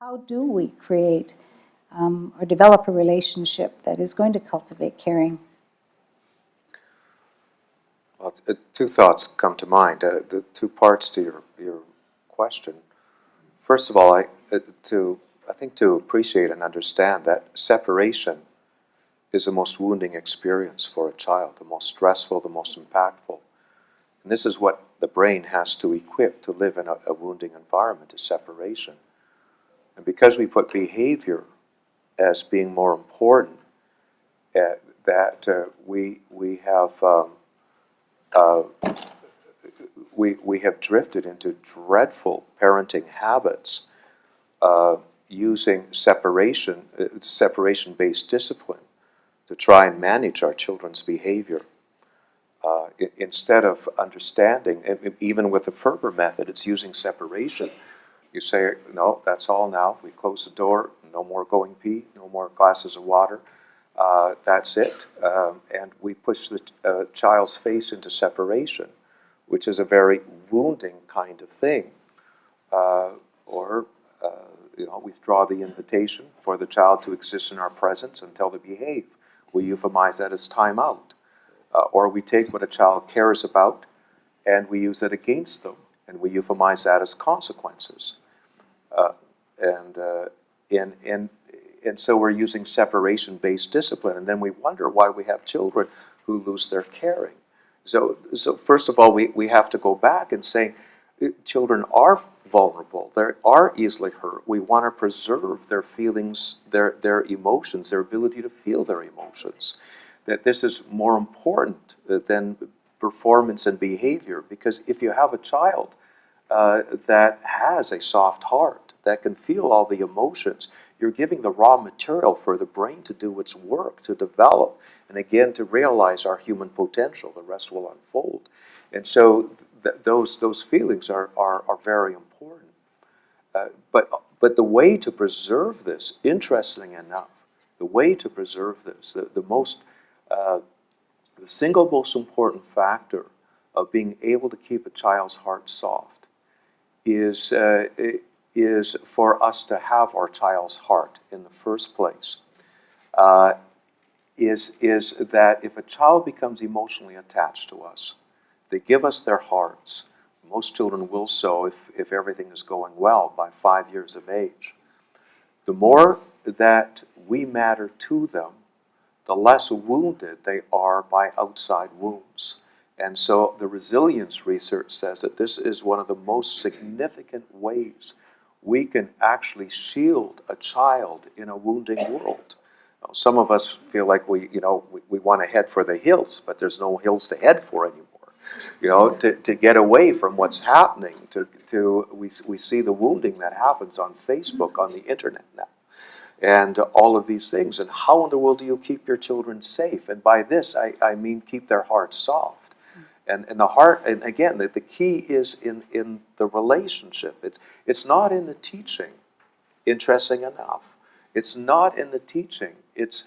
How do we create or develop a relationship that is going to cultivate caring? Well, two thoughts come to mind. The two parts to your question. First of all, I think to appreciate and understand that separation is the most wounding experience for a child, the most stressful, the most impactful. And this is what the brain has to equip to live in a wounding environment, is separation. And because we put behavior as being more important, we have drifted into dreadful parenting habits, using separation-based discipline to try and manage our children's behavior. Instead of understanding, even with the Ferber method, it's using separation. You say, no, that's all now. We close the door, no more going pee, no more glasses of water. That's it. And we push the child's face into separation, which is a very wounding kind of thing. Or withdraw the invitation for the child to exist in our presence until they behave. We euphemize that as time out. Or we take what a child cares about and we use it against them, and we euphemize that as consequences. And so we're using separation-based discipline, and then we wonder why we have children who lose their caring. So first of all, we have to go back and say, children are vulnerable. They are easily hurt. We want to preserve their feelings, their emotions, their ability to feel their emotions. That this is more important than performance and behavior, because if you have a child that has a soft heart, that can feel all the emotions, you're giving the raw material for the brain to do its work, to develop, and again to realize our human potential. The rest will unfold. And so those feelings are very important. But the way to preserve this, interestingly enough, the way to preserve this, the single most important factor of being able to keep a child's heart soft is for us to have our child's heart in the first place. Is that if a child becomes emotionally attached to us, they give us their hearts. Most children will so if everything is going well by 5 years of age. The more that we matter to them, the less wounded they are by outside wounds. And so the resilience research says that this is one of the most significant ways we can actually shield a child in a wounding world. Now, some of us feel like we want to head for the hills, but there's no hills to head for anymore. To get away from what's happening, we see the wounding that happens on Facebook, on the internet now, and all of these things. And how in the world do you keep your children safe? And by this, I mean keep their hearts soft. And the heart, and again, the key is in the relationship. It's not in the teaching, interesting enough. It's not in the teaching. It's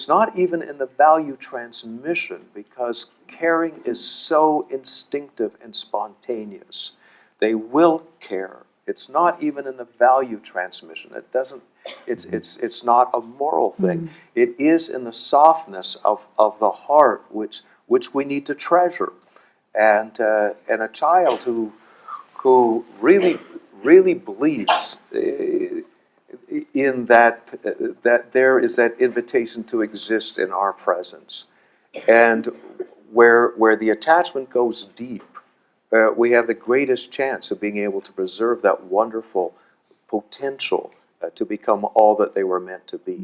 not even in the value transmission, because caring is so instinctive and spontaneous. They will care. It's not even in the value transmission. It doesn't. It's not a moral thing. It is in the softness of the heart, which we need to treasure, and a child who really believes in that there is that invitation to exist in our presence, and where the attachment goes deep, we have the greatest chance of being able to preserve that wonderful potential to become all that they were meant to be.